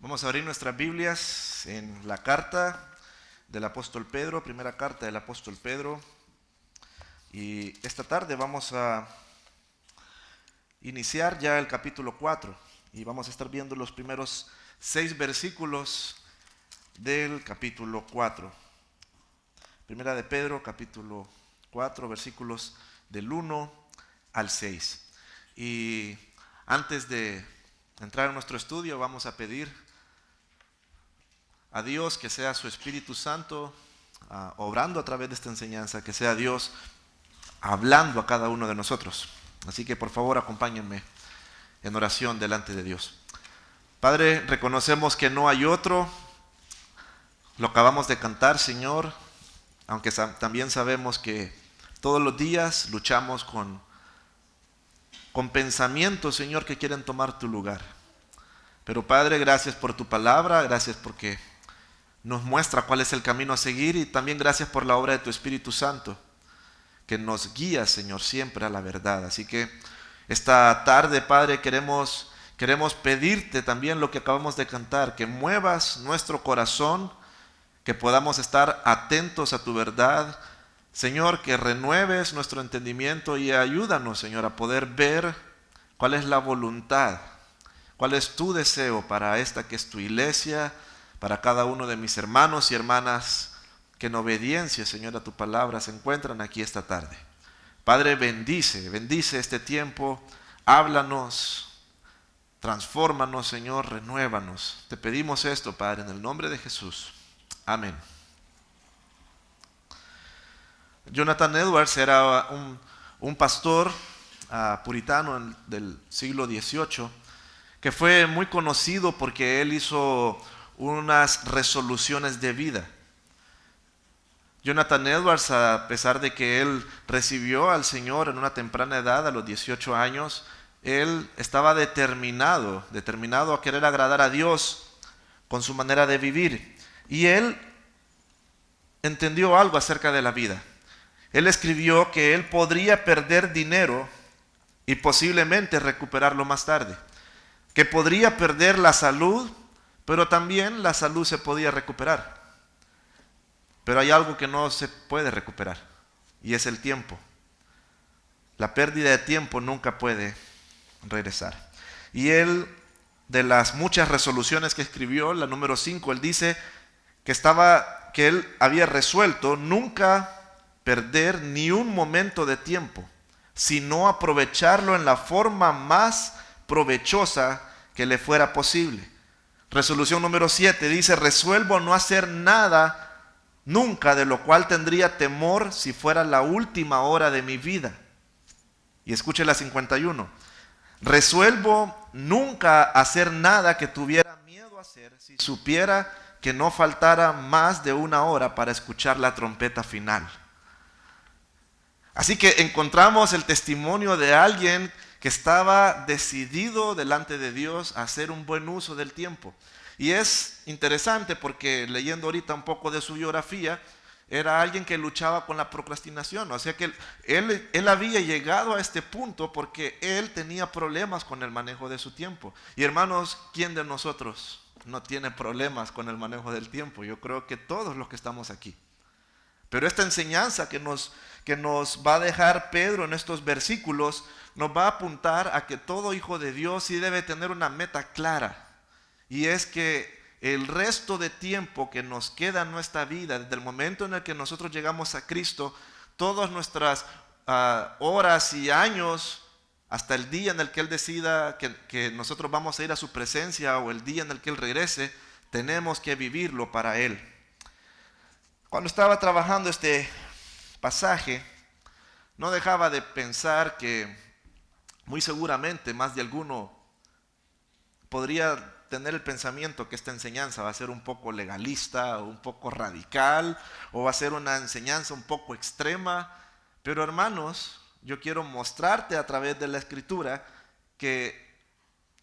Vamos a abrir nuestras Biblias en la carta del apóstol Pedro, primera carta del apóstol Pedro. Y esta tarde vamos a iniciar ya el capítulo 4 y vamos a estar viendo los primeros 6 versículos del capítulo 4. Primera de Pedro, capítulo 4, versículos del 1 al 6. Y antes de entrar en nuestro estudio vamos a pedir a Dios que sea su Espíritu Santo obrando a través de esta enseñanza, que sea Dios hablando a cada uno de nosotros. Así que por favor acompáñenme en oración delante de Dios. Padre, reconocemos que no hay otro, lo acabamos de cantar, Señor, aunque también sabemos que todos los días luchamos con pensamientos, Señor, que quieren tomar tu lugar. Pero Padre, gracias por tu palabra, gracias porque nos muestra cuál es el camino a seguir, y también gracias por la obra de tu Espíritu Santo, que nos guía, Señor, siempre a la verdad. Así que esta tarde, Padre, queremos pedirte también lo que acabamos de cantar, que muevas nuestro corazón, que podamos estar atentos a tu verdad. Señor, que renueves nuestro entendimiento y ayúdanos, Señor, a poder ver cuál es la voluntad, cuál es tu deseo para esta que es tu iglesia, para cada uno de mis hermanos y hermanas que en obediencia, Señor, a tu palabra se encuentran aquí esta tarde. Padre, bendice este tiempo, háblanos, transfórmanos, Señor, renuévanos. Te pedimos esto, Padre, en el nombre de Jesús. Amén. Jonathan Edwards era un pastor puritano del siglo XVIII, que fue muy conocido porque él hizo unas resoluciones de vida. Jonathan Edwards, a pesar de que él recibió al Señor en una temprana edad, a los 18 años, él estaba determinado a querer agradar a Dios con su manera de vivir. Y él entendió algo acerca de la vida. Él escribió que él podría perder dinero y posiblemente recuperarlo más tarde. Que podría perder la salud, pero también la salud se podía recuperar. Pero hay algo que no se puede recuperar, y es el tiempo. La pérdida de tiempo nunca puede regresar. Y él, de las muchas resoluciones que escribió, la número 5, él dice que él había resuelto nunca perder ni un momento de tiempo, sino aprovecharlo en la forma más provechosa que le fuera posible. Resolución número 7 dice: resuelvo no hacer nada nunca de lo cual tendría temor si fuera la última hora de mi vida. Y escuche la 51. Resuelvo nunca hacer nada que tuviera miedo a hacer si supiera que no faltara más de una hora para escuchar la trompeta final. Así que encontramos el testimonio de alguien que estaba decidido delante de Dios a hacer un buen uso del tiempo. Y es interesante porque leyendo ahorita un poco de su biografía, era alguien que luchaba con la procrastinación. O sea que él había llegado a este punto porque él tenía problemas con el manejo de su tiempo. Y hermanos, ¿quién de nosotros no tiene problemas con el manejo del tiempo? Yo creo que todos los que estamos aquí. Pero esta enseñanza que nos va a dejar Pedro en estos versículos nos va a apuntar a que todo hijo de Dios sí debe tener una meta clara. Y es que el resto de tiempo que nos queda en nuestra vida, desde el momento en el que nosotros llegamos a Cristo, todas nuestras horas y años, hasta el día en el que Él decida que nosotros vamos a ir a su presencia, o el día en el que Él regrese, tenemos que vivirlo para Él. Cuando estaba trabajando este pasaje, no dejaba de pensar que muy seguramente más de alguno podría tener el pensamiento que esta enseñanza va a ser un poco legalista, o un poco radical, o va a ser una enseñanza un poco extrema. Pero hermanos, yo quiero mostrarte a través de la Escritura que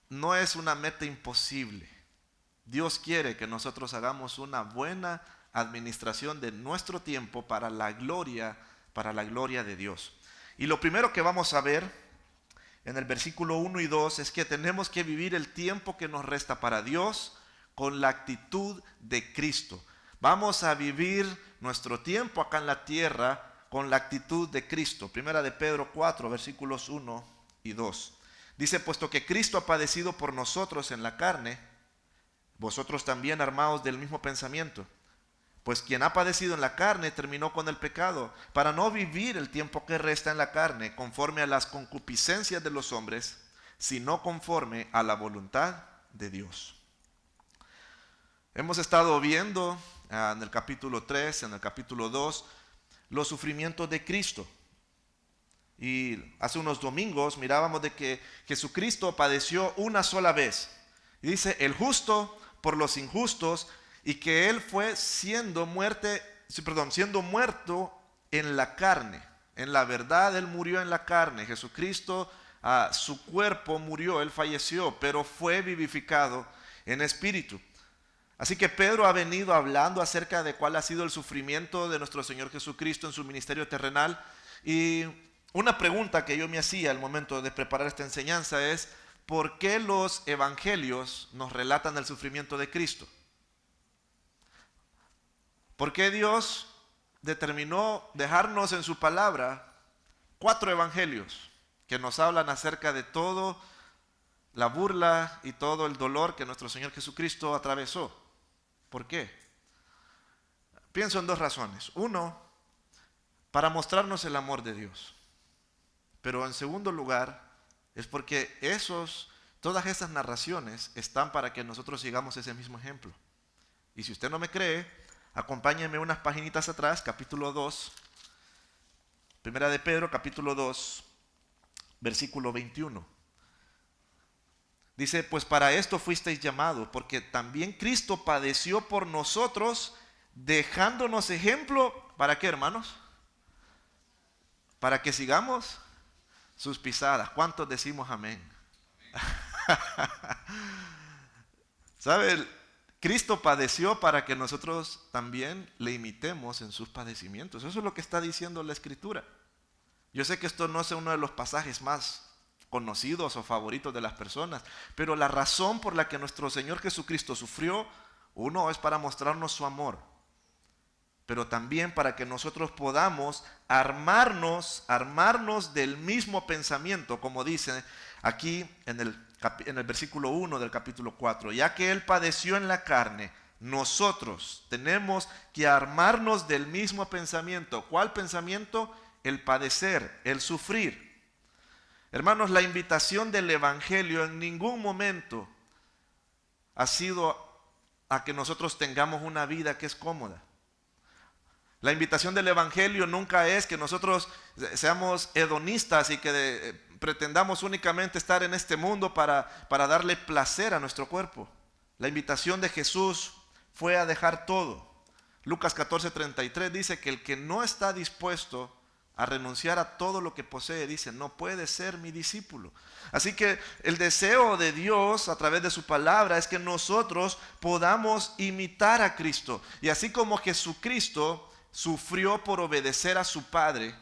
no es una meta imposible. Dios quiere que nosotros hagamos una buena administración de nuestro tiempo para la gloria de Dios. Y lo primero que vamos a ver en el versículo 1 y 2 es que tenemos que vivir el tiempo que nos resta para Dios con la actitud de Cristo. Vamos a vivir nuestro tiempo acá en la tierra con la actitud de Cristo. Primera de Pedro 4, versículos 1 y 2. Dice, puesto que Cristo ha padecido por nosotros en la carne, vosotros también armaos del mismo pensamiento. Pues quien ha padecido en la carne terminó con el pecado, para no vivir el tiempo que resta en la carne conforme a las concupiscencias de los hombres, sino conforme a la voluntad de Dios. Hemos estado viendo en el capítulo 3, en el capítulo 2, los sufrimientos de Cristo. Y hace unos domingos mirábamos de que Jesucristo padeció una sola vez. Y dice, el justo por los injustos, y que Él fue siendo muerto en la carne. En la verdad, Él murió en la carne. Jesucristo, su cuerpo murió, Él falleció, pero fue vivificado en espíritu. Así que Pedro ha venido hablando acerca de cuál ha sido el sufrimiento de nuestro Señor Jesucristo en su ministerio terrenal. Y una pregunta que yo me hacía al momento de preparar esta enseñanza es, ¿por qué los evangelios nos relatan el sufrimiento de Cristo? ¿Por qué Dios determinó dejarnos en su palabra 4 evangelios que nos hablan acerca de todo la burla y todo el dolor que nuestro Señor Jesucristo atravesó? ¿Por qué? Pienso en 2 razones. Uno, para mostrarnos el amor de Dios. Pero en segundo lugar, es porque todas esas narraciones están para que nosotros sigamos ese mismo ejemplo. Y si usted no me cree, acompáñeme unas paginitas atrás, capítulo 2, Primera de Pedro, capítulo 2, versículo 21. Dice, pues para esto fuisteis llamados, porque también Cristo padeció por nosotros, dejándonos ejemplo, ¿para qué, hermanos? Para que sigamos sus pisadas. ¿Cuántos decimos amén? ¿Sabe? Cristo padeció para que nosotros también le imitemos en sus padecimientos. Eso es lo que está diciendo la Escritura. Yo sé que esto no es uno de los pasajes más conocidos o favoritos de las personas, pero la razón por la que nuestro Señor Jesucristo sufrió, uno, es para mostrarnos su amor, pero también para que nosotros podamos armarnos del mismo pensamiento, como dice aquí en el versículo 1 del capítulo 4, ya que Él padeció en la carne, nosotros tenemos que armarnos del mismo pensamiento. ¿Cuál pensamiento? El padecer, el sufrir. Hermanos, la invitación del Evangelio en ningún momento ha sido a que nosotros tengamos una vida que es cómoda. La invitación del Evangelio nunca es que nosotros seamos hedonistas y que pretendamos únicamente estar en este mundo para darle placer a nuestro cuerpo. La invitación de Jesús fue a dejar todo. Lucas 14:33 dice que el que no está dispuesto a renunciar a todo lo que posee, dice, no puede ser mi discípulo. Así que el deseo de Dios a través de su palabra es que nosotros podamos imitar a Cristo. Y así como Jesucristo sufrió por obedecer a su Padre,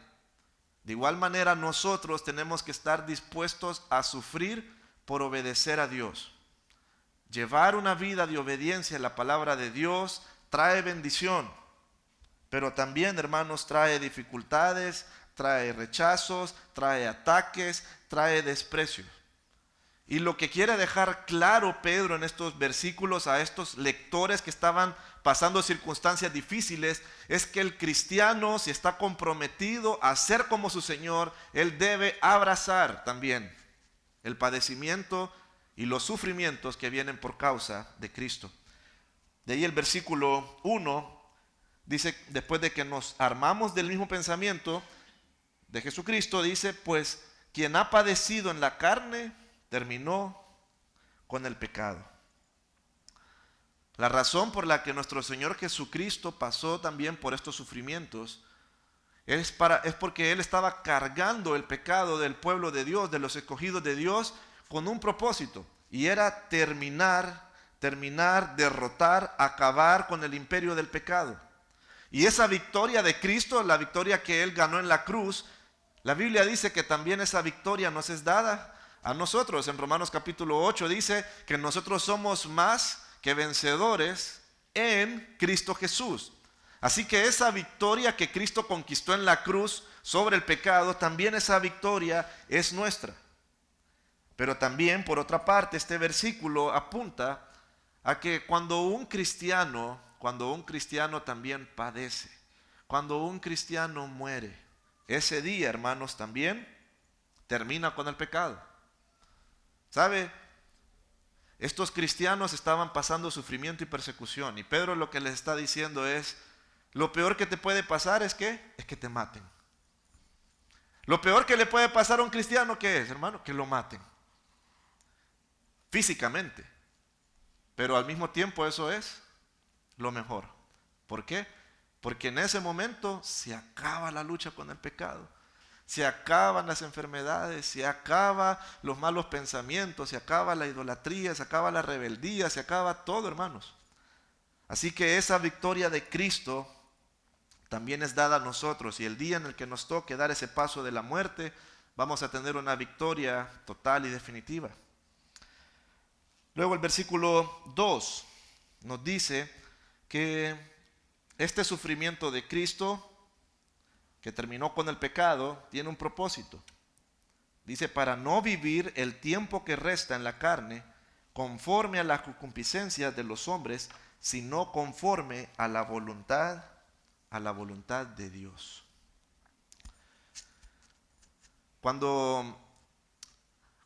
de igual manera nosotros tenemos que estar dispuestos a sufrir por obedecer a Dios. Llevar una vida de obediencia a la palabra de Dios trae bendición. Pero también, hermanos, trae dificultades, trae rechazos, trae ataques, trae desprecios. Y lo que quiere dejar claro Pedro en estos versículos a estos lectores que estaban pasando circunstancias difíciles es que el cristiano, si está comprometido a ser como su Señor, él debe abrazar también el padecimiento y los sufrimientos que vienen por causa de Cristo. De ahí el versículo 1 dice, después de que nos armamos del mismo pensamiento de Jesucristo, dice, pues quien ha padecido en la carne terminó con el pecado. La razón por la que nuestro Señor Jesucristo pasó también por estos sufrimientos es porque Él estaba cargando el pecado del pueblo de Dios, de los escogidos de Dios, con un propósito, y era terminar, derrotar, acabar con el imperio del pecado. Y esa victoria de Cristo, la victoria que Él ganó en la cruz, la Biblia dice que también esa victoria nos es dada a nosotros. En Romanos capítulo 8 dice que nosotros somos más que vencedores en Cristo Jesús. Así que esa victoria que Cristo conquistó en la cruz sobre el pecado, también esa victoria es nuestra. Pero también, por otra parte, este versículo apunta a que cuando un cristiano también padece, cuando un cristiano muere, ese día, hermanos, también termina con el pecado. ¿Sabe? Estos cristianos estaban pasando sufrimiento y persecución, y Pedro lo que les está diciendo es: lo peor que te puede pasar es que te maten. Lo peor que le puede pasar a un cristiano, ¿qué es, hermano? Que lo maten. Físicamente. Pero al mismo tiempo eso es lo mejor. ¿Por qué? Porque en ese momento se acaba la lucha con el pecado. Se acaban las enfermedades, se acaban los malos pensamientos, se acaba la idolatría, se acaba la rebeldía, se acaba todo, hermanos. Así que esa victoria de Cristo también es dada a nosotros, y el día en el que nos toque dar ese paso de la muerte, vamos a tener una victoria total y definitiva. Luego el versículo 2 nos dice que este sufrimiento de Cristo, que terminó con el pecado, tiene un propósito. Dice: para no vivir el tiempo que resta en la carne conforme a las concupiscencias de los hombres, sino conforme a la voluntad de Dios. Cuando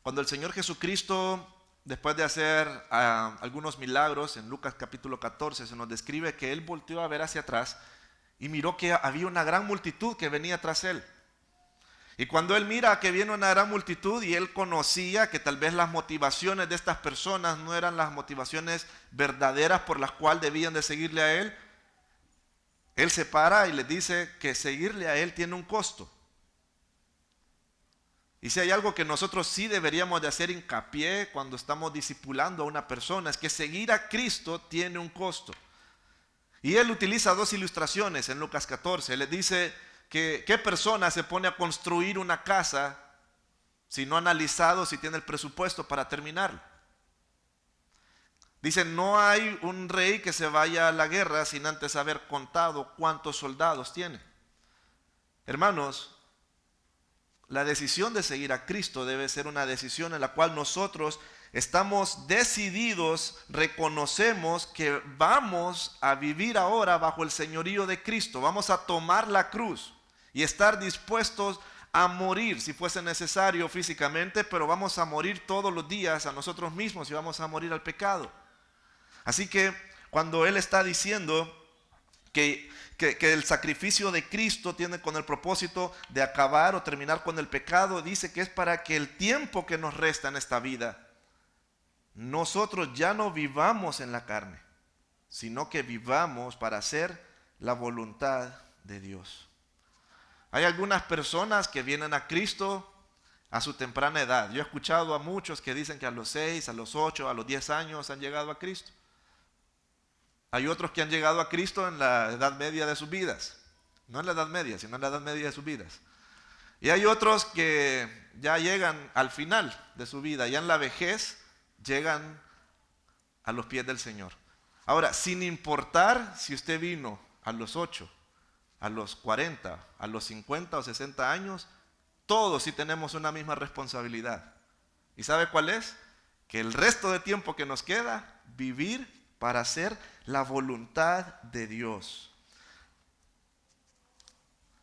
el Señor Jesucristo, después de hacer algunos milagros, en Lucas capítulo 14 se nos describe que Él volteó a ver hacia atrás y miró que había una gran multitud que venía tras Él. Y cuando Él mira que viene una gran multitud, y Él conocía que tal vez las motivaciones de estas personas no eran las motivaciones verdaderas por las cuales debían de seguirle a Él, Él se para y les dice que seguirle a Él tiene un costo. Y si hay algo que nosotros sí deberíamos de hacer hincapié cuando estamos discipulando a una persona, es que seguir a Cristo tiene un costo. Y Él utiliza dos ilustraciones en Lucas 14. Él les dice que qué persona se pone a construir una casa si no ha analizado si tiene el presupuesto para terminarla. Dice: no hay un rey que se vaya a la guerra sin antes haber contado cuántos soldados tiene. Hermanos, la decisión de seguir a Cristo debe ser una decisión en la cual nosotros estamos decididos, reconocemos que vamos a vivir ahora bajo el señorío de Cristo, vamos a tomar la cruz y estar dispuestos a morir si fuese necesario físicamente, pero vamos a morir todos los días a nosotros mismos y vamos a morir al pecado. Así que cuando Él está diciendo que el sacrificio de Cristo tiene con el propósito de acabar o terminar con el pecado, dice que es para que el tiempo que nos resta en esta vida, nosotros ya no vivamos en la carne, sino que vivamos para hacer la voluntad de Dios. Hay algunas personas que vienen a Cristo a su temprana edad. Yo he escuchado a muchos que dicen que a los 6, a los 8, a los 10 años han llegado a Cristo. Hay otros que han llegado a Cristo en la edad media de sus vidas. No en la edad media, sino en la edad media de sus vidas. Y hay otros que ya llegan al final de su vida, ya en la vejez, llegan a los pies del Señor. Ahora, sin importar si usted vino a los 8, a los 40, a los 50 o 60 años, todos sí tenemos una misma responsabilidad. ¿Y sabe cuál es? Que el resto de tiempo que nos queda, vivir para hacer la voluntad de Dios.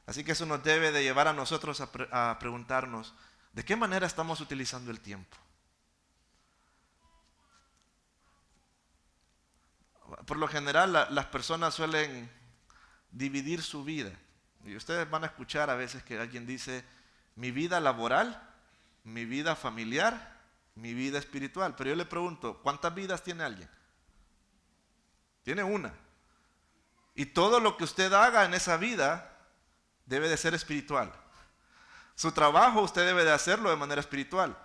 Así que eso nos debe de llevar a nosotros a preguntarnos, ¿de qué manera estamos utilizando el tiempo? Por lo general las personas suelen dividir su vida. Y ustedes van a escuchar a veces que alguien dice: mi vida laboral, mi vida familiar, mi vida espiritual. Pero yo le pregunto, ¿cuántas vidas tiene alguien? Tiene una. Y todo lo que usted haga en esa vida debe de ser espiritual. Su trabajo usted debe de hacerlo de manera espiritual.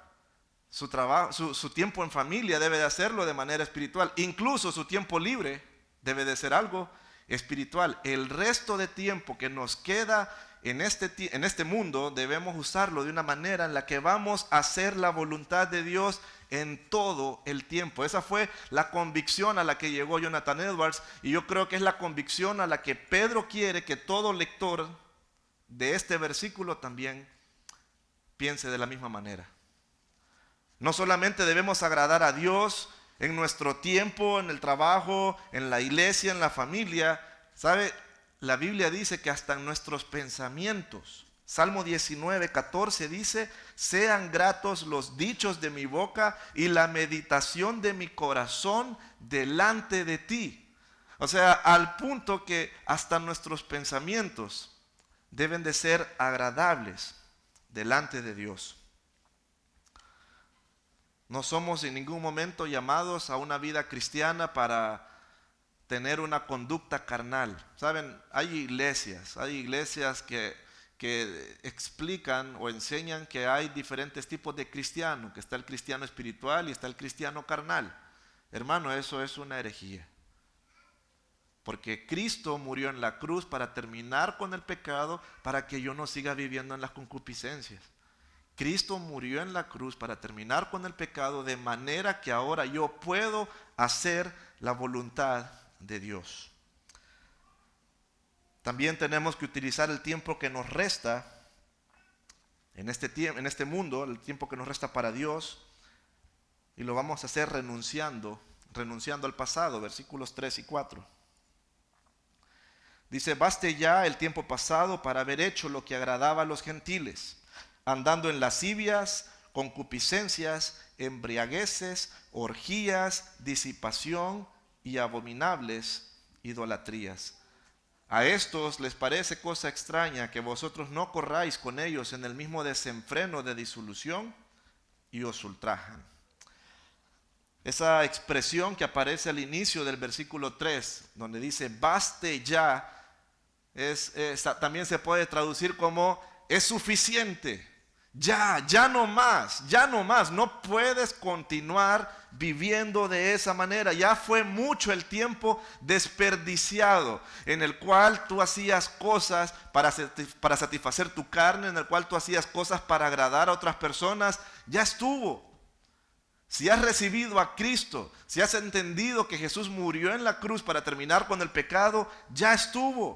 Su tiempo en familia debe de hacerlo de manera espiritual. Incluso su tiempo libre debe de ser algo espiritual. El resto de tiempo que nos queda en este mundo debemos usarlo de una manera en la que vamos a hacer la voluntad de Dios en todo el tiempo. Esa fue la convicción a la que llegó Jonathan Edwards, y yo creo que es la convicción a la que Pedro quiere que todo lector de este versículo también piense de la misma manera. No solamente debemos agradar a Dios en nuestro tiempo, en el trabajo, en la iglesia, en la familia. ¿Sabe? La Biblia dice que hasta en nuestros pensamientos. Salmo 19:14 dice: sean gratos los dichos de mi boca y la meditación de mi corazón delante de ti. O sea, al punto que hasta nuestros pensamientos deben de ser agradables delante de Dios. No somos en ningún momento llamados a una vida cristiana para tener una conducta carnal. Saben, hay iglesias que explican o enseñan que hay diferentes tipos de cristiano, que está el cristiano espiritual y está el cristiano carnal. Hermano, eso es una herejía. Porque Cristo murió en la cruz para terminar con el pecado, para que yo no siga viviendo en las concupiscencias. Cristo murió en la cruz para terminar con el pecado, de manera que ahora yo puedo hacer la voluntad de Dios. También tenemos que utilizar el tiempo que nos resta en este mundo, el tiempo que nos resta para Dios, y lo vamos a hacer renunciando al pasado, versículos 3 y 4. Dice: baste ya el tiempo pasado para haber hecho lo que agradaba a los gentiles, andando en lascivias, concupiscencias, embriagueces, orgías, disipación y abominables idolatrías. A estos les parece cosa extraña que vosotros no corráis con ellos en el mismo desenfreno de disolución, y os ultrajan. Esa expresión que aparece al inicio del versículo 3, donde dice baste ya, también se puede traducir como es suficiente. Ya no más, no puedes continuar viviendo de esa manera. Ya fue mucho el tiempo desperdiciado en el cual tú hacías cosas para satisfacer tu carne, en el cual tú hacías cosas para agradar a otras personas. Ya estuvo. Si has recibido a Cristo, si has entendido que Jesús murió en la cruz para terminar con el pecado, ya estuvo.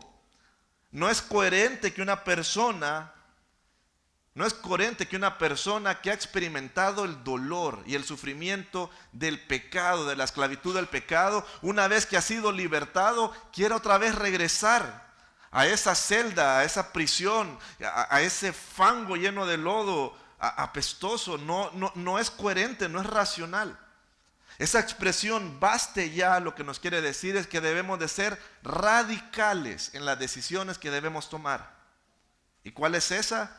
No es coherente que una persona que ha experimentado el dolor y el sufrimiento del pecado, de la esclavitud del pecado, una vez que ha sido libertado, quiera otra vez regresar a esa celda, a esa prisión, a ese fango lleno de lodo, apestoso. No es coherente, no es racional. Esa expresión baste ya, lo que nos quiere decir es que debemos de ser radicales en las decisiones que debemos tomar. ¿Y cuál es esa?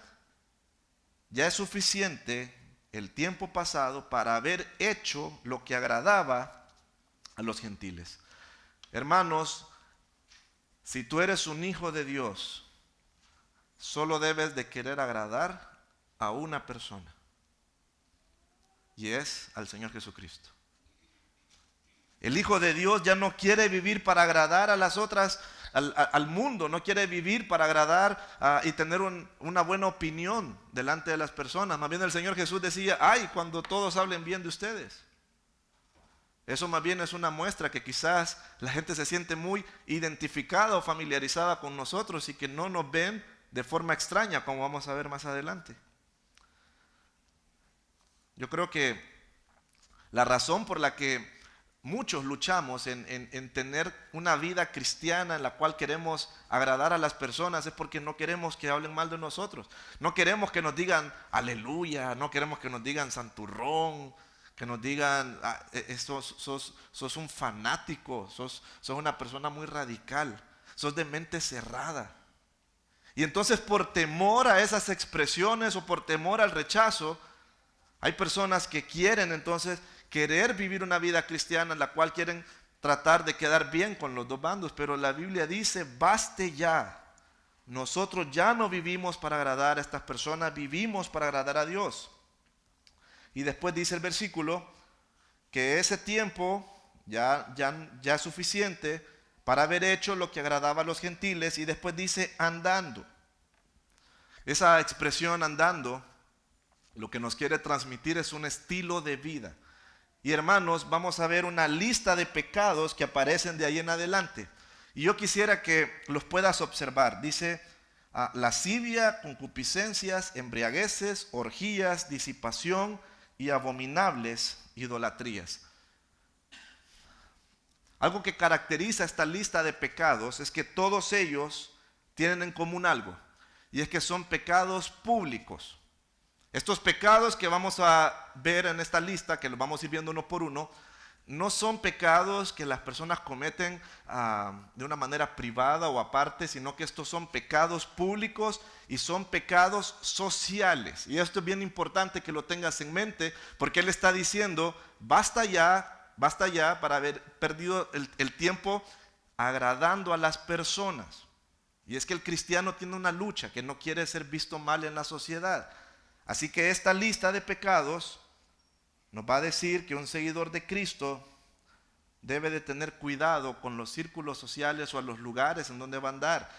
Ya es suficiente el tiempo pasado para haber hecho lo que agradaba a los gentiles. Hermanos, si tú eres un hijo de Dios, solo debes de querer agradar a una persona, y es al Señor Jesucristo. El Hijo de Dios ya no quiere vivir para agradar a las otras, al mundo, no quiere vivir para agradar y tener una buena opinión delante de las personas. Más bien el Señor Jesús decía: ay, cuando todos hablen bien de ustedes. Eso más bien es una muestra que quizás la gente se siente muy identificada o familiarizada con nosotros y que no nos ven de forma extraña, como vamos a ver más adelante. Yo creo que la razón por la que muchos luchamos en tener una vida cristiana en la cual queremos agradar a las personas es porque no queremos que hablen mal de nosotros. No queremos que nos digan aleluya, no queremos que nos digan santurrón, que nos digan sos un fanático, sos una persona muy radical, sos de mente cerrada. Y entonces, por temor a esas expresiones o por temor al rechazo, hay personas que quieren entonces querer vivir una vida cristiana en la cual quieren tratar de quedar bien con los dos bandos, pero la Biblia dice: baste ya. Nosotros ya no vivimos para agradar a estas personas, vivimos para agradar a Dios. Y después dice el versículo que ese tiempo ya es suficiente para haber hecho lo que agradaba a los gentiles, y después dice andando. Esa expresión andando lo que nos quiere transmitir es un estilo de vida. Y hermanos, vamos a ver una lista de pecados que aparecen de ahí en adelante. Y yo quisiera que los puedas observar. Dice, lascivia, concupiscencias, embriagueces, orgías, disipación y abominables idolatrías. Algo que caracteriza esta lista de pecados es que todos ellos tienen en común algo, y es que son pecados públicos. Estos pecados que vamos a ver en esta lista, que los vamos a ir viendo uno por uno, no son pecados que las personas cometen de una manera privada o aparte, sino que estos son pecados públicos y son pecados sociales. Y esto es bien importante que lo tengas en mente, porque Él está diciendo, basta ya para haber perdido el tiempo agradando a las personas. Y es que el cristiano tiene una lucha, que no quiere ser visto mal en la sociedad. Así que esta lista de pecados nos va a decir que un seguidor de Cristo debe de tener cuidado con los círculos sociales o a los lugares en donde va a andar.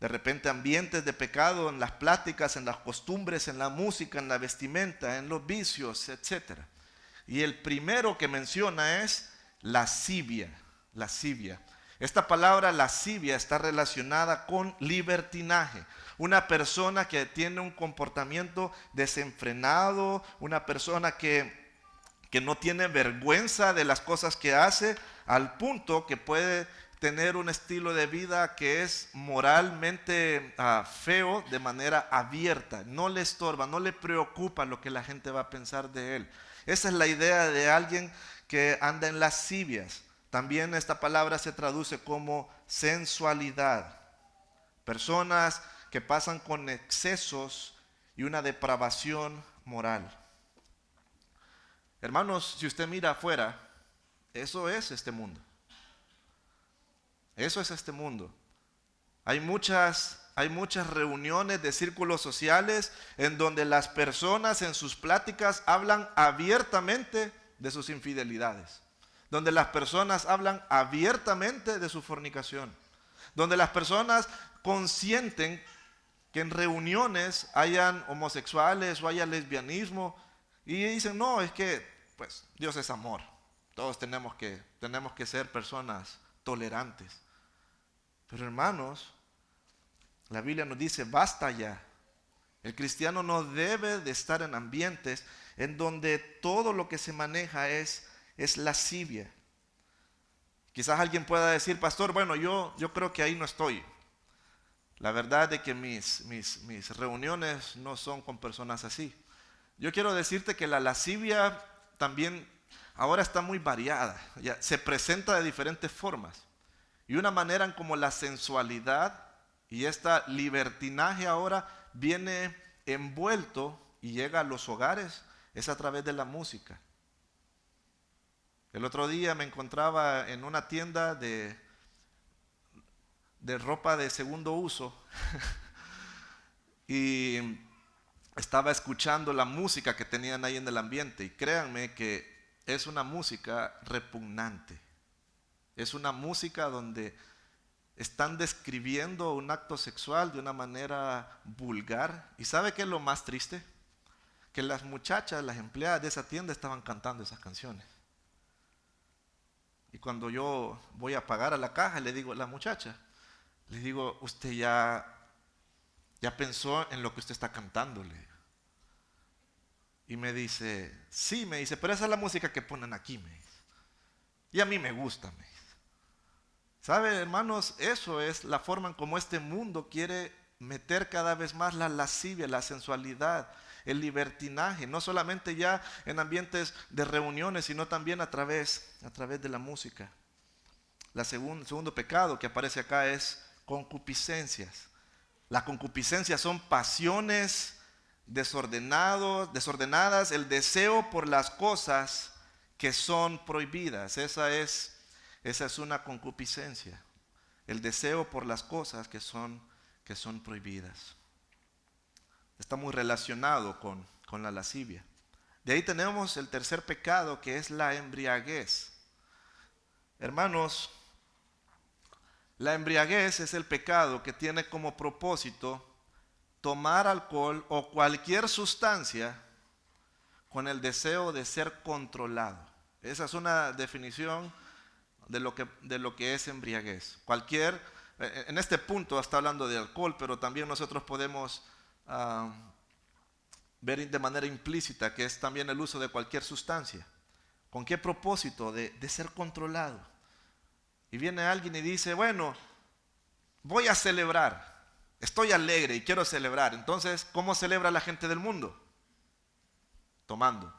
De repente ambientes de pecado en las pláticas, en las costumbres, en la música, en la vestimenta, en los vicios, etc. Y el primero que menciona es lascivia. Lascivia. Esta palabra lascivia está relacionada con libertinaje. Una persona que tiene un comportamiento desenfrenado, una persona que no tiene vergüenza de las cosas que hace, al punto que puede tener un estilo de vida que es moralmente feo de manera abierta. No le estorba, no le preocupa lo que la gente va a pensar de él. Esa es la idea de alguien que anda en lascivias. También esta palabra se traduce como sensualidad. Personas que pasan con excesos y una depravación moral. Hermanos, si usted mira afuera, eso es este mundo. Eso es este mundo. Hay muchas reuniones de círculos sociales en donde las personas en sus pláticas hablan abiertamente de sus infidelidades. Donde las personas hablan abiertamente de su fornicación. Donde las personas consienten que en reuniones hayan homosexuales o haya lesbianismo y dicen, no, es que pues Dios es amor. Todos tenemos que ser personas tolerantes. Pero hermanos, la Biblia nos dice, basta ya. El cristiano no debe de estar en ambientes en donde todo lo que se maneja es lascivia. Quizás alguien pueda decir, pastor, bueno, yo creo que ahí no estoy. La verdad es que mis reuniones no son con personas así. Yo quiero decirte que la lascivia también ahora está muy variada. Ya, se presenta de diferentes formas. Y una manera en como la sensualidad y esta libertinaje ahora viene envuelto y llega a los hogares es a través de la música. El otro día me encontraba en una tienda de ropa de segundo uso y estaba escuchando la música que tenían ahí en el ambiente y créanme que es una música repugnante. Es una música donde están describiendo un acto sexual de una manera vulgar. ¿Y sabe qué es lo más triste? Que las muchachas, las empleadas de esa tienda estaban cantando esas canciones. Y cuando yo voy a pagar a la caja, le digo a la muchacha, le digo, usted ya pensó en lo que usted está cantando. Le digo. Y me dice, sí, me dice, pero esa es la música que ponen aquí, me dice. Y a mí me gusta, me dice. ¿Sabe, hermanos? Eso es la forma en cómo este mundo quiere meter cada vez más la lascivia, la sensualidad, el libertinaje, no solamente ya en ambientes de reuniones, sino también a través de la música. El segundo pecado que aparece acá es concupiscencias. Las concupiscencias son pasiones desordenadas, el deseo por las cosas que son prohibidas. Esa es una concupiscencia, el deseo por las cosas que son prohibidas. Está muy relacionado con la lascivia. De ahí tenemos el tercer pecado, que es la embriaguez. Hermanos, la embriaguez es el pecado que tiene como propósito tomar alcohol o cualquier sustancia con el deseo de ser controlado. Esa es una definición de lo que es embriaguez. En este punto está hablando de alcohol, pero también nosotros podemos ver de manera implícita que es también el uso de cualquier sustancia. ¿Con qué propósito? De ser controlado. Y viene alguien y dice, bueno, voy a celebrar, estoy alegre y quiero celebrar. Entonces, ¿cómo celebra la gente del mundo? Tomando.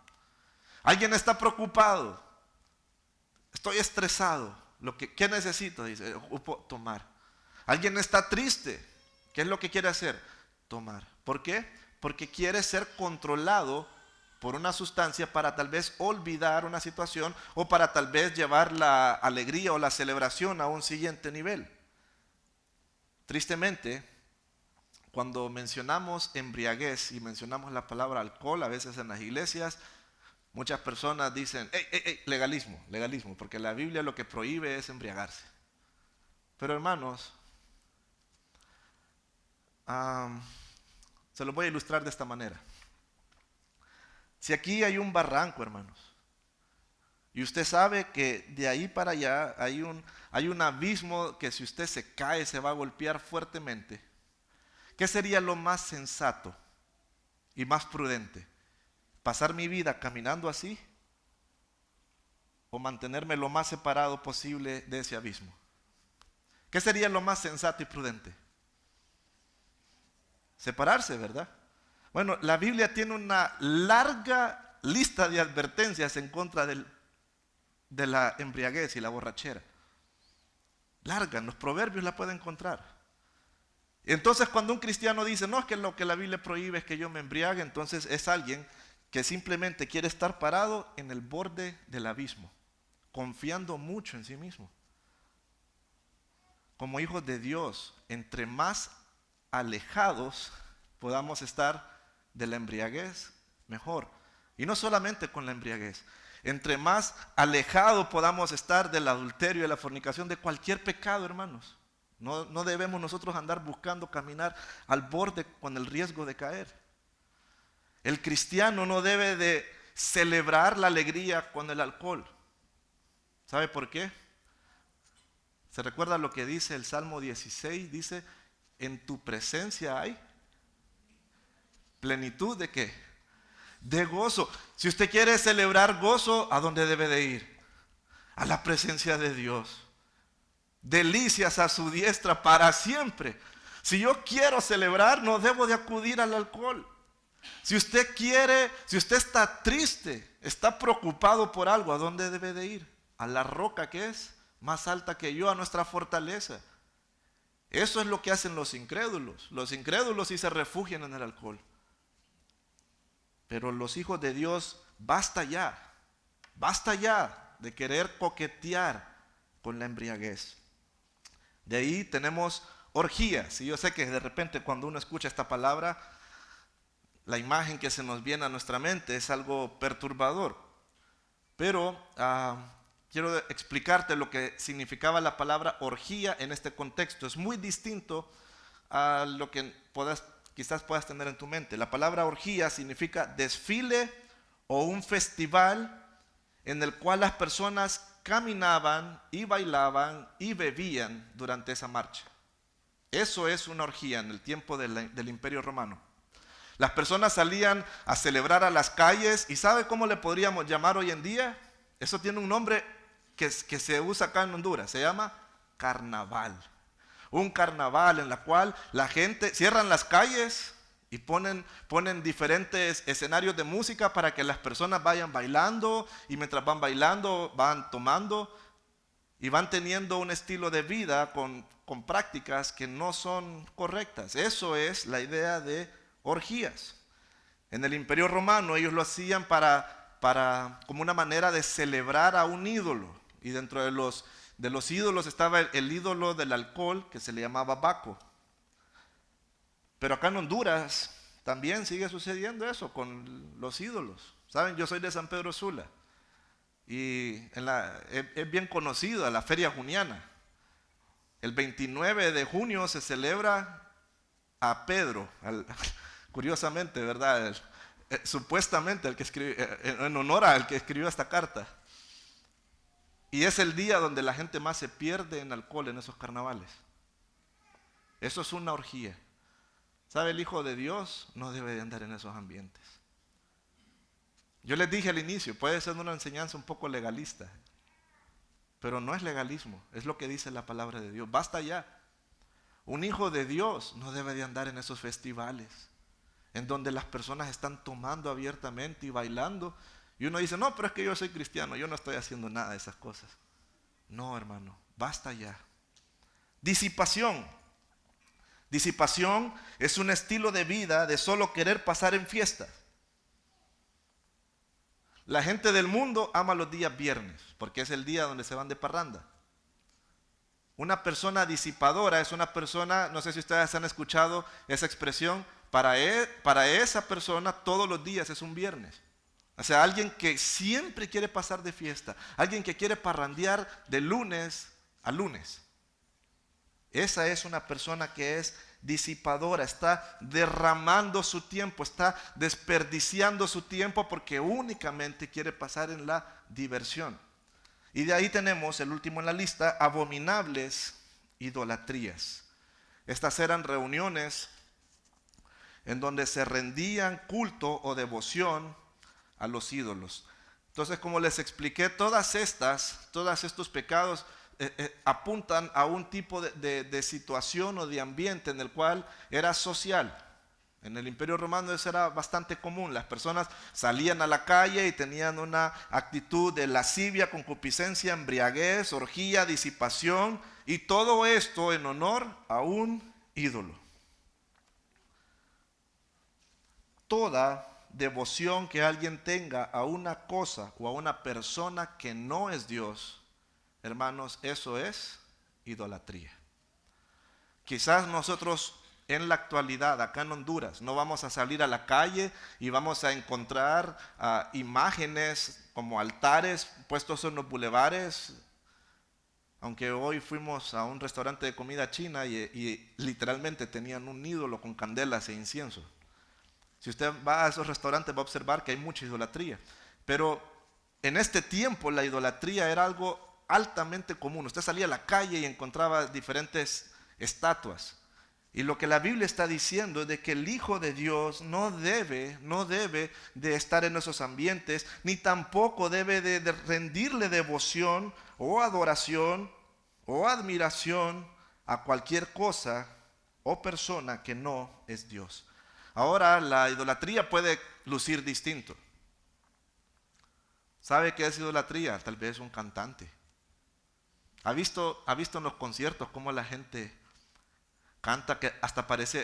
Alguien está preocupado, estoy estresado, ¿qué necesito? Dice, ocupo tomar. Alguien está triste, ¿qué es lo que quiere hacer? Tomar. ¿Por qué? Porque quiere ser controlado por una sustancia para tal vez olvidar una situación o para tal vez llevar la alegría o la celebración a un siguiente nivel. Tristemente, cuando mencionamos embriaguez y mencionamos la palabra alcohol, a veces en las iglesias, muchas personas dicen, legalismo, porque la Biblia lo que prohíbe es embriagarse. Pero hermanos, se lo voy a ilustrar de esta manera. Si aquí hay un barranco, hermanos, y usted sabe que de ahí para allá hay un abismo que si usted se cae se va a golpear fuertemente, ¿qué sería lo más sensato y más prudente? ¿Pasar mi vida caminando así o mantenerme lo más separado posible de ese abismo? ¿Qué sería lo más sensato y prudente? Separarse, ¿verdad? Bueno, la Biblia tiene una larga lista de advertencias en contra de la embriaguez y la borrachera. Larga, en los proverbios la puede encontrar. Entonces cuando un cristiano dice, no, es que lo que la Biblia prohíbe es que yo me embriague, entonces es alguien que simplemente quiere estar parado en el borde del abismo, confiando mucho en sí mismo. Como hijos de Dios, entre más alejados podamos estar de la embriaguez, mejor. Y no solamente con la embriaguez, entre más alejado podamos estar del adulterio y de la fornicación, de cualquier pecado, hermanos. No debemos nosotros andar buscando caminar al borde con el riesgo de caer. El cristiano no debe de celebrar la alegría con el alcohol. ¿Sabe por qué? ¿Se recuerda lo que dice el Salmo 16? Dice, en tu presencia hay plenitud ¿de qué? De gozo. Si usted quiere celebrar gozo, ¿a dónde debe de ir? A la presencia de Dios. Delicias a su diestra para siempre. Si yo quiero celebrar, no debo de acudir al alcohol. Si usted está triste, está preocupado por algo, ¿a dónde debe de ir? A la roca que es más alta que yo, a nuestra fortaleza. Eso es lo que hacen los incrédulos. Los incrédulos sí se refugian en el alcohol. Pero los hijos de Dios, basta ya de querer coquetear con la embriaguez. De ahí tenemos orgías. Y yo sé que de repente cuando uno escucha esta palabra, la imagen que se nos viene a nuestra mente es algo perturbador. Pero quiero explicarte lo que significaba la palabra orgía en este contexto. Es muy distinto a lo que quizás puedas tener en tu mente. La palabra orgía significa desfile o un festival en el cual las personas caminaban y bailaban y bebían durante esa marcha. Eso es una orgía en el tiempo del Imperio Romano. Las personas salían a celebrar a las calles y ¿sabe cómo le podríamos llamar hoy en día? Eso tiene un nombre que se usa acá en Honduras, se llama carnaval. Un carnaval en la cual la gente cierran las calles y ponen diferentes escenarios de música para que las personas vayan bailando y mientras van bailando van tomando y van teniendo un estilo de vida con prácticas que no son correctas. Eso es la idea de orgías. En el Imperio Romano ellos lo hacían como una manera de celebrar a un ídolo y dentro de los ídolos estaba el ídolo del alcohol que se le llamaba Baco. Pero acá en Honduras también sigue sucediendo eso con los ídolos. Saben, yo soy de San Pedro Sula y es bien conocido la feria juniana. El 29 de junio se celebra a Pedro, curiosamente, ¿verdad? Supuestamente el que escribió, en honor al que escribió esta carta. Y es el día donde la gente más se pierde en alcohol en esos carnavales. Eso es una orgía. ¿Sabe? El Hijo de Dios no debe de andar en esos ambientes. Yo les dije al inicio, puede ser una enseñanza un poco legalista, pero no es legalismo, es lo que dice la palabra de Dios. Basta ya. Un hijo de Dios no debe de andar en esos festivales, en donde las personas están tomando abiertamente y bailando. Y uno dice, no, pero es que yo soy cristiano, yo no estoy haciendo nada de esas cosas. No, hermano, basta ya. Disipación. Disipación es un estilo de vida de solo querer pasar en fiestas. La gente del mundo ama los días viernes, porque es el día donde se van de parranda. Una persona disipadora es una persona, no sé si ustedes han escuchado esa expresión, para esa persona todos los días es un viernes. O sea, alguien que siempre quiere pasar de fiesta, alguien que quiere parrandear de lunes a lunes. Esa es una persona que es disipadora, está derramando su tiempo, está desperdiciando su tiempo porque únicamente quiere pasar en la diversión. Y de ahí tenemos el último en la lista, abominables idolatrías. Estas eran reuniones en donde se rendían culto o devoción a los ídolos. Entonces, como les expliqué, todos estos pecados apuntan a un tipo de situación o de ambiente en el cual era social. En el Imperio Romano eso era bastante común. Las personas salían a la calle y tenían una actitud de lascivia, concupiscencia, embriaguez, orgía, disipación, y todo esto en honor a un ídolo. Toda devoción que alguien tenga a una cosa o a una persona que no es Dios, hermanos, eso es idolatría. Quizás nosotros en la actualidad, acá en Honduras, no vamos a salir a la calle y vamos a encontrar imágenes como altares puestos en los bulevares. Aunque hoy fuimos a un restaurante de comida china y literalmente tenían un ídolo con candelas e incienso. Si usted va a esos restaurantes va a observar que hay mucha idolatría. Pero en este tiempo la idolatría era algo altamente común. Usted salía a la calle y encontraba diferentes estatuas. Y lo que la Biblia está diciendo es de que el Hijo de Dios no debe de estar en esos ambientes, ni tampoco debe de rendirle devoción o adoración o admiración a cualquier cosa o persona que no es Dios. Ahora, la idolatría puede lucir distinto. ¿Sabe qué es idolatría? Tal vez un cantante. ¿Ha visto en los conciertos cómo la gente canta que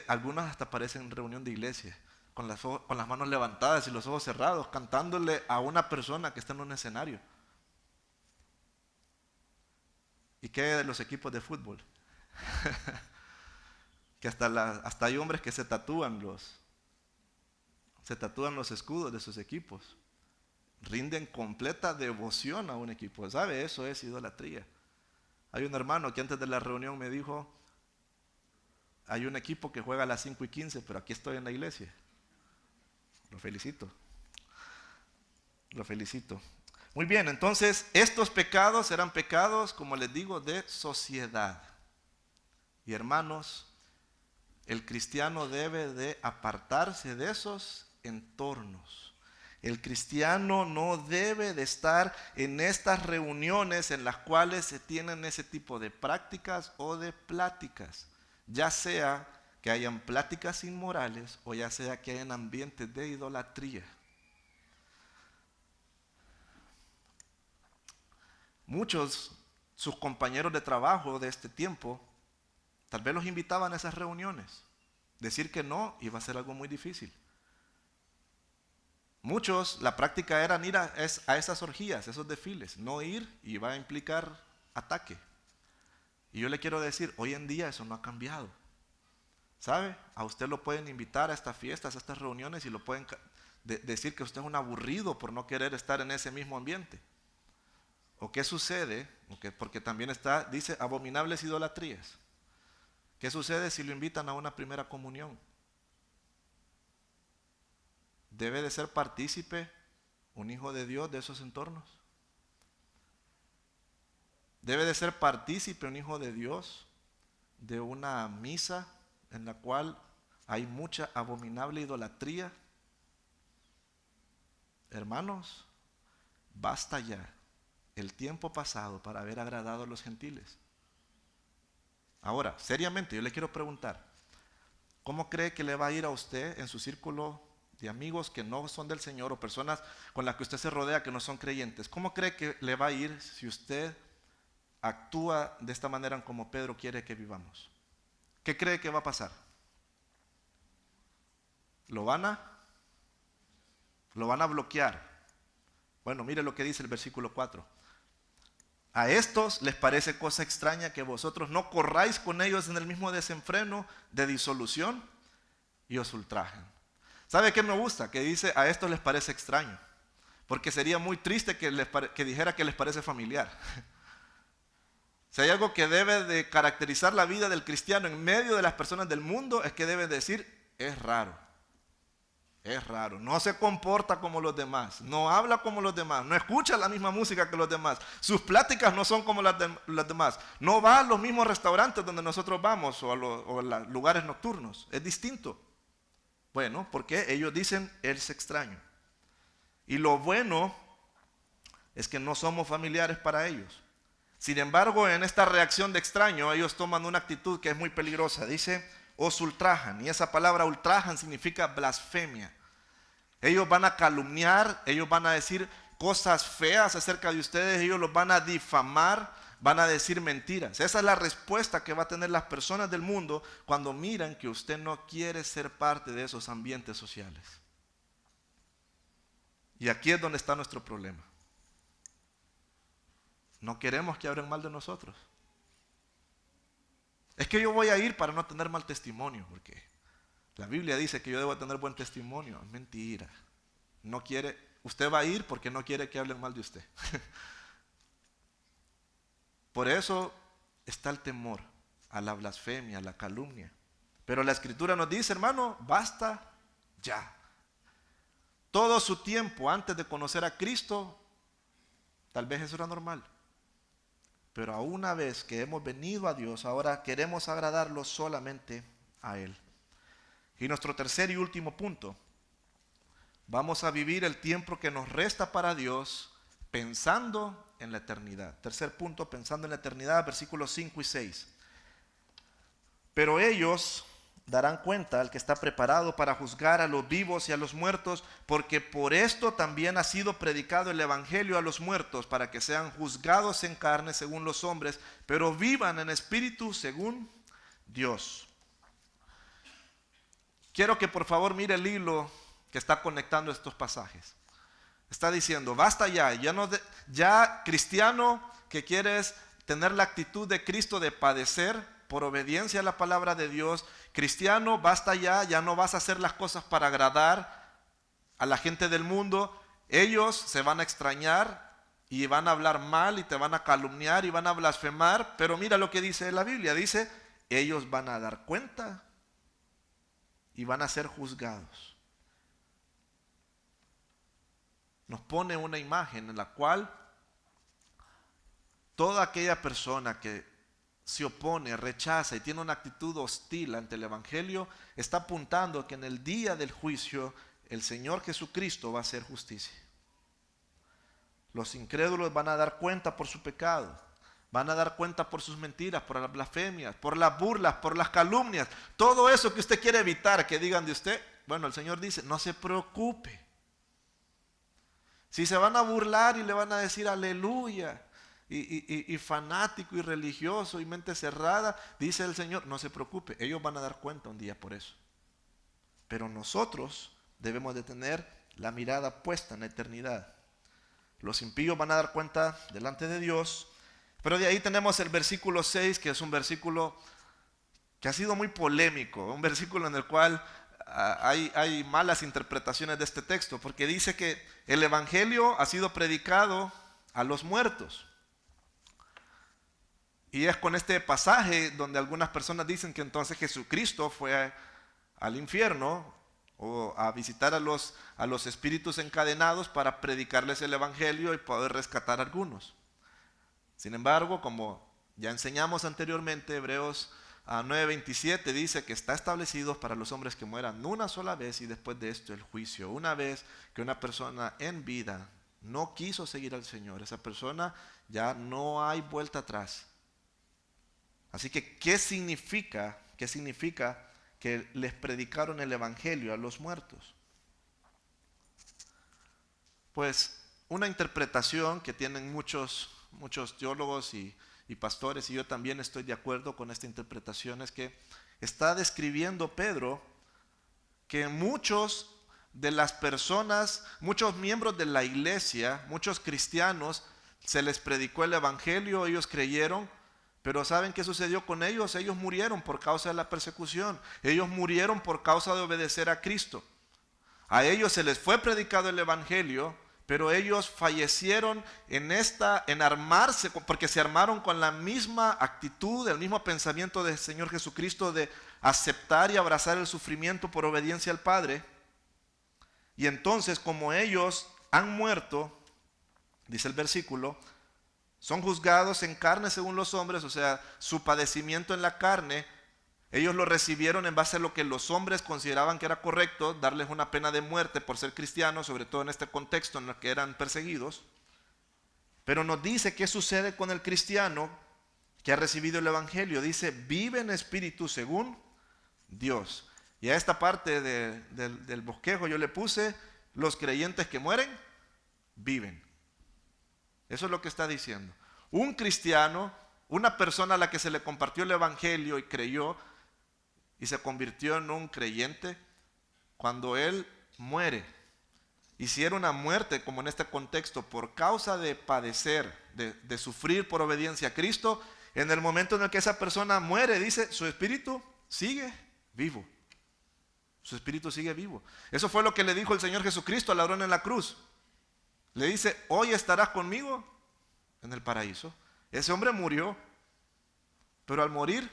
algunas hasta parecen reunión de iglesia, con las manos levantadas y los ojos cerrados, cantándole a una persona que está en un escenario? ¿Y qué de los equipos de fútbol? Que hasta hay hombres que se tatúan los escudos de sus equipos. Rinden completa devoción a un equipo. ¿Sabe? Eso es idolatría. Hay un hermano que antes de la reunión me dijo, hay un equipo que juega a las 5:15, pero aquí estoy en la iglesia. Lo felicito. Lo felicito. Muy bien, entonces estos pecados eran pecados, como les digo, de sociedad. Y hermanos, el cristiano debe de apartarse de esos entornos. El cristiano no debe de estar en estas reuniones en las cuales se tienen ese tipo de prácticas o de pláticas. Ya sea que hayan pláticas inmorales o ya sea que hayan ambientes de idolatría. Muchos, sus compañeros de trabajo de este tiempo, tal vez los invitaban a esas reuniones. Decir que no iba a ser algo muy difícil. Muchos, la práctica era ir a esas orgías, esos desfiles. No ir iba a implicar ataque. Y yo le quiero decir, hoy en día eso no ha cambiado. ¿Sabe? A usted lo pueden invitar a estas fiestas, a estas reuniones y lo pueden decir que usted es un aburrido por no querer estar en ese mismo ambiente. ¿O qué sucede? Porque también dice abominables idolatrías. ¿Qué sucede si lo invitan a una primera comunión? ¿Debe de ser partícipe un hijo de Dios de esos entornos? Debe de ser partícipe un hijo de Dios de una misa en la cual hay mucha abominable idolatría. Hermanos, basta ya el tiempo pasado para haber agradado a los gentiles. Ahora, seriamente, yo le quiero preguntar, ¿cómo cree que le va a ir a usted en su círculo de amigos que no son del Señor o personas con las que usted se rodea que no son creyentes? ¿Cómo cree que le va a ir si usted actúa de esta manera como Pedro quiere que vivamos? ¿Qué cree que va a pasar? ¿Lo van a bloquear? Bueno, mire lo que dice el versículo 4. A estos les parece cosa extraña que vosotros no corráis con ellos en el mismo desenfreno de disolución y os ultrajan. ¿Sabe qué me gusta? Que dice, a estos les parece extraño. Porque sería muy triste que dijera que les parece familiar. Si hay algo que debe de caracterizar la vida del cristiano en medio de las personas del mundo, es que debe decir, es raro. Es raro, no se comporta como los demás, no habla como los demás, no escucha la misma música que los demás, sus pláticas no son como las demás, no va a los mismos restaurantes donde nosotros vamos o a los lugares nocturnos, es distinto. Bueno, porque ellos dicen, él es extraño. Y lo bueno es que no somos familiares para ellos. Sin embargo, en esta reacción de extraño, ellos toman una actitud que es muy peligrosa. Dice, os ultrajan. Y esa palabra ultrajan significa blasfemia. Ellos van a calumniar, ellos van a decir cosas feas acerca de ustedes, ellos los van a difamar, van a decir mentiras. Esa es la respuesta que va a tener las personas del mundo cuando miran que usted no quiere ser parte de esos ambientes sociales. Y aquí es donde está nuestro problema. No queremos que hablen mal de nosotros. Es que yo voy a ir para no tener mal testimonio, porque la Biblia dice que yo debo tener buen testimonio. Es mentira. No quiere, usted va a ir porque no quiere que hablen mal de usted. Por eso está el temor a la blasfemia, a la calumnia. Pero la Escritura nos dice, hermano, basta ya. Todo su tiempo antes de conocer a Cristo, tal vez eso era normal. Pero a una vez que hemos venido a Dios, ahora queremos agradarlo solamente a Él. Y nuestro tercer y último punto, vamos a vivir el tiempo que nos resta para Dios pensando en la eternidad. Tercer punto, pensando en la eternidad, versículos 5 y 6. Pero ellos darán cuenta al que está preparado para juzgar a los vivos y a los muertos, porque por esto también ha sido predicado el evangelio a los muertos, para que sean juzgados en carne según los hombres, pero vivan en espíritu según Dios. Quiero que por favor mire el hilo que está conectando estos pasajes. Está diciendo, basta ya, ya cristiano que quieres tener la actitud de Cristo de padecer por obediencia a la palabra de Dios. Cristiano, basta ya, ya no vas a hacer las cosas para agradar a la gente del mundo. Ellos se van a extrañar y van a hablar mal y te van a calumniar y van a blasfemar. Pero mira lo que dice la Biblia, dice, ellos van a dar cuenta y van a ser juzgados. Nos pone una imagen en la cual toda aquella persona que se opone, rechaza y tiene una actitud hostil ante el evangelio, está apuntando a que en el día del juicio el Señor Jesucristo va a hacer justicia. Los incrédulos van a dar cuenta por su pecado, van a dar cuenta por sus mentiras, por las blasfemias, por las burlas, por las calumnias, todo eso que usted quiere evitar que digan de usted. Bueno, el Señor dice, no se preocupe. Si se van a burlar y le van a decir aleluya, y fanático y religioso y mente cerrada, dice el Señor, no se preocupe, ellos van a dar cuenta un día por eso. Pero nosotros debemos de tener la mirada puesta en la eternidad. Los impíos van a dar cuenta delante de Dios, pero de ahí tenemos el versículo 6, que es un versículo que ha sido muy polémico, un versículo en el cual hay malas interpretaciones de este texto, porque dice que el evangelio ha sido predicado a los muertos. Y es con este pasaje donde algunas personas dicen que entonces Jesucristo fue al infierno o a visitar a los espíritus encadenados para predicarles el evangelio y poder rescatar a algunos. Sin embargo, como ya enseñamos anteriormente, Hebreos 9:27 dice que está establecido para los hombres que mueran una sola vez y después de esto el juicio. Una vez que una persona en vida no quiso seguir al Señor, esa persona ya no hay vuelta atrás. Así que, ¿qué significa que les predicaron el evangelio a los muertos? Pues una interpretación que tienen muchos teólogos y pastores, y yo también estoy de acuerdo con esta interpretación, es que está describiendo Pedro que muchos de las personas, muchos miembros de la iglesia, muchos cristianos, se les predicó el evangelio, ellos creyeron, pero ¿saben qué sucedió con ellos? Ellos murieron por causa de la persecución, ellos murieron por causa de obedecer a Cristo. A ellos se les fue predicado el evangelio, pero ellos fallecieron en armarse, porque se armaron con la misma actitud, el mismo pensamiento del Señor Jesucristo de aceptar y abrazar el sufrimiento por obediencia al Padre. Y entonces, como ellos han muerto, dice el versículo, son juzgados en carne según los hombres, o sea, su padecimiento en la carne, ellos lo recibieron en base a lo que los hombres consideraban que era correcto, darles una pena de muerte por ser cristianos, sobre todo en este contexto en el que eran perseguidos. Pero nos dice qué sucede con el cristiano que ha recibido el evangelio. Dice, vive en espíritu según Dios. Y a esta parte del bosquejo yo le puse, los creyentes que mueren, viven. Eso es lo que está diciendo. Un cristiano, una persona a la que se le compartió el evangelio y creyó, y se convirtió en un creyente, cuando él muere, y si era una muerte, como en este contexto, por causa de padecer, de sufrir por obediencia a Cristo, en el momento en el que esa persona muere, dice, su espíritu sigue vivo. Su espíritu sigue vivo. Eso fue lo que le dijo el Señor Jesucristo al ladrón en la cruz. Le dice, hoy estarás conmigo en el paraíso. Ese hombre murió, pero al morir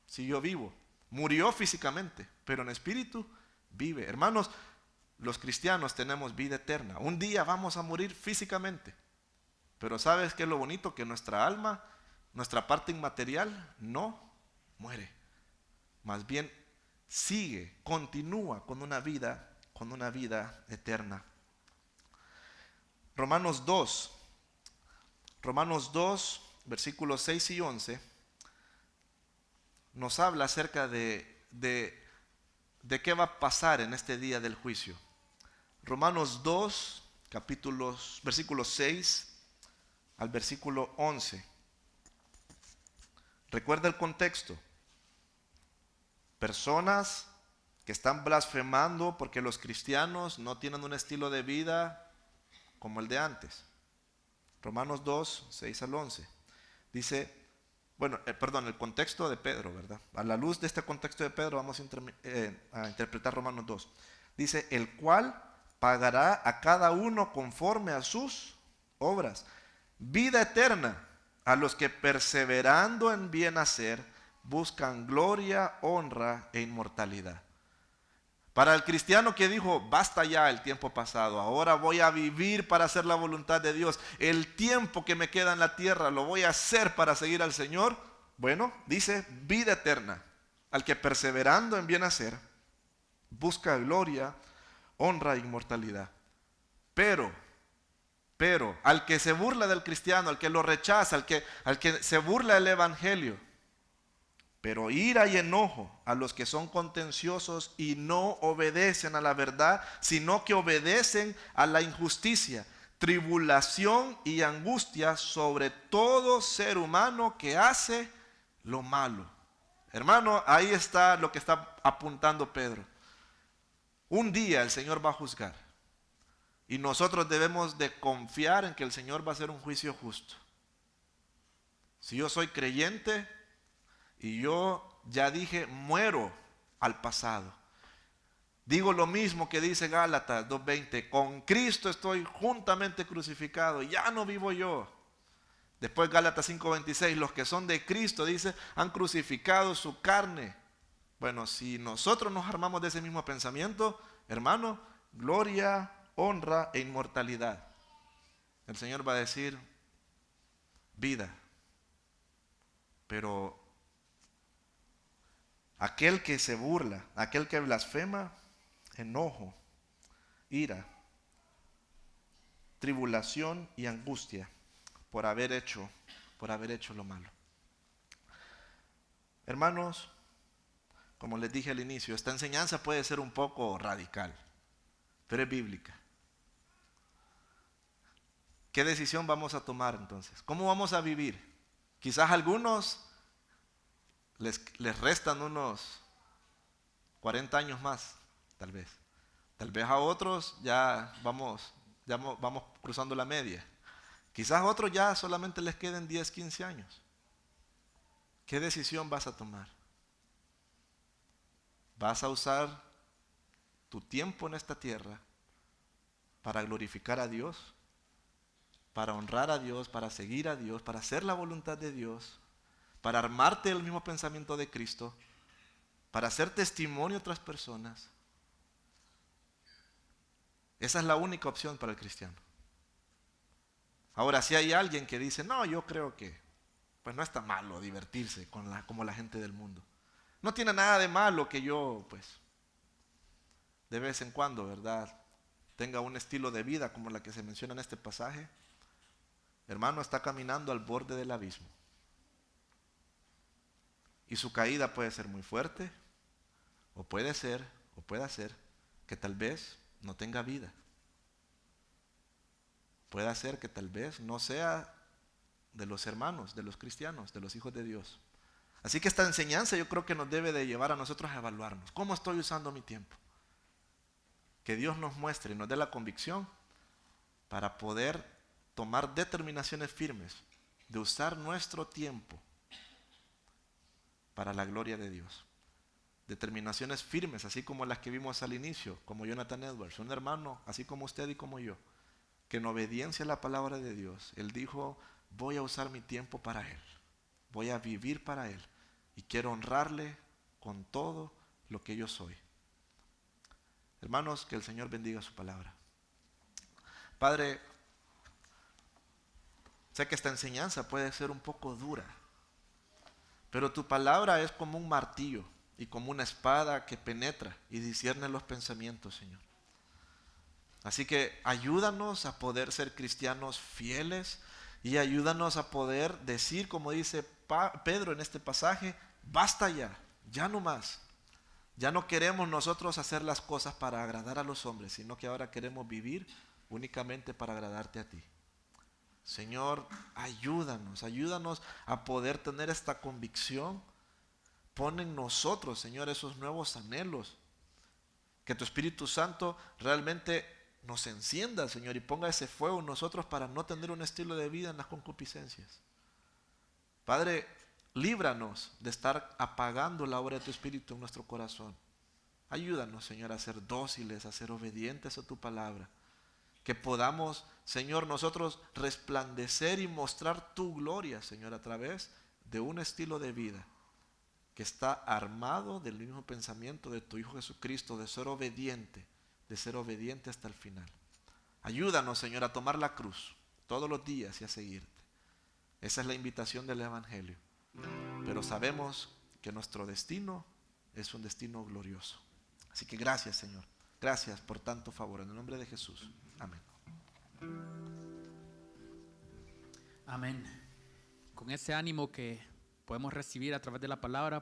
siguió vivo. Murió físicamente, pero en espíritu vive. Hermanos, los cristianos tenemos vida eterna. Un día vamos a morir físicamente. Pero ¿sabes qué es lo bonito? Que nuestra alma, nuestra parte inmaterial, no muere. Más bien sigue, continúa con una vida eterna. Romanos 2, versículos 6 y 11. Nos habla acerca de qué va a pasar en este día del juicio. Romanos 2, versículos 6 al versículo 11. Recuerda el contexto. Personas que están blasfemando porque los cristianos no tienen un estilo de vida como el de antes. Romanos 2, 6 al 11. Dice, el contexto de Pedro, ¿verdad? A la luz de este contexto de Pedro vamos a interpretar Romanos 2. Dice, el cual pagará a cada uno conforme a sus obras. Vida eterna a los que perseverando en bien hacer buscan gloria, honra e inmortalidad. Para el cristiano que dijo, basta ya el tiempo pasado, ahora voy a vivir para hacer la voluntad de Dios, el tiempo que me queda en la tierra lo voy a hacer para seguir al Señor, bueno, dice vida eterna, al que perseverando en bien hacer, busca gloria, honra e inmortalidad. Pero, al que se burla del cristiano, al que lo rechaza, al que se burla del evangelio, pero ira y enojo a los que son contenciosos y no obedecen a la verdad, sino que obedecen a la injusticia, tribulación y angustia sobre todo ser humano que hace lo malo. Hermano, ahí está lo que está apuntando Pedro. Un día el Señor va a juzgar y nosotros debemos de confiar en que el Señor va a hacer un juicio justo. Si yo soy creyente, y yo ya dije, muero al pasado. Digo lo mismo que dice Gálatas 2:20, con Cristo estoy juntamente crucificado, ya no vivo yo. Después Gálatas 5:26, los que son de Cristo, dice, han crucificado su carne. Bueno, si nosotros nos armamos de ese mismo pensamiento, hermano, gloria, honra e inmortalidad. El Señor va a decir, vida. Pero aquel que se burla, aquel que blasfema, enojo, ira, tribulación y angustia por haber hecho lo malo. Hermanos, como les dije al inicio, esta enseñanza puede ser un poco radical, pero es bíblica. ¿Qué decisión vamos a tomar entonces? ¿Cómo vamos a vivir? Quizás a algunos les restan unos 40 años más, tal vez. Tal vez a otros ya vamos cruzando la media. Quizás a otros ya solamente les queden 10, 15 años. ¿Qué decisión vas a tomar? ¿Vas a usar tu tiempo en esta tierra para glorificar a Dios, para honrar a Dios, para seguir a Dios, para hacer la voluntad de Dios, para armarte el mismo pensamiento de Cristo, para hacer testimonio a otras personas? Esa es la única opción para el cristiano. Ahora, si hay alguien que dice, no, yo creo que pues no está malo divertirse como la gente del mundo. No tiene nada de malo que yo, pues, de vez en cuando, ¿verdad?, tenga un estilo de vida como la que se menciona en este pasaje. Hermano, está caminando al borde del abismo. Y su caída puede ser muy fuerte, o puede ser que tal vez no tenga vida. Puede ser que tal vez no sea de los hermanos, de los cristianos, de los hijos de Dios. Así que esta enseñanza yo creo que nos debe de llevar a nosotros a evaluarnos. ¿Cómo estoy usando mi tiempo? Que Dios nos muestre y nos dé la convicción para poder tomar determinaciones firmes de usar nuestro tiempo para la gloria de Dios. Determinaciones firmes, así como las que vimos al inicio, como Jonathan Edwards, un hermano, así como usted y como yo, que en obediencia a la palabra de Dios, él dijo, voy a usar mi tiempo para Él, voy a vivir para Él y quiero honrarle con todo lo que yo soy. Hermanos, que el Señor bendiga su palabra. Padre, sé que esta enseñanza puede ser un poco dura, pero tu palabra es como un martillo y como una espada que penetra y discierne los pensamientos, Señor. Así que ayúdanos a poder ser cristianos fieles y ayúdanos a poder decir, como dice Pedro en este pasaje, basta ya, ya no más. Ya no queremos nosotros hacer las cosas para agradar a los hombres, sino que ahora queremos vivir únicamente para agradarte a ti. Señor, ayúdanos a poder tener esta convicción. Pon en nosotros, Señor, esos nuevos anhelos. Que tu Espíritu Santo realmente nos encienda, Señor, y ponga ese fuego en nosotros para no tener un estilo de vida en las concupiscencias. Padre, líbranos de estar apagando la obra de tu Espíritu en nuestro corazón. Ayúdanos, Señor, a ser dóciles, a ser obedientes a tu palabra. Que podamos, Señor, nosotros resplandecer y mostrar tu gloria, Señor, a través de un estilo de vida que está armado del mismo pensamiento de tu Hijo Jesucristo, de ser obediente hasta el final. Ayúdanos, Señor, a tomar la cruz todos los días y a seguirte. Esa es la invitación del Evangelio. Pero sabemos que nuestro destino es un destino glorioso. Así que gracias, Señor. Gracias por tanto favor. En el nombre de Jesús. Amén. Amén. Con ese ánimo que podemos recibir a través de la palabra,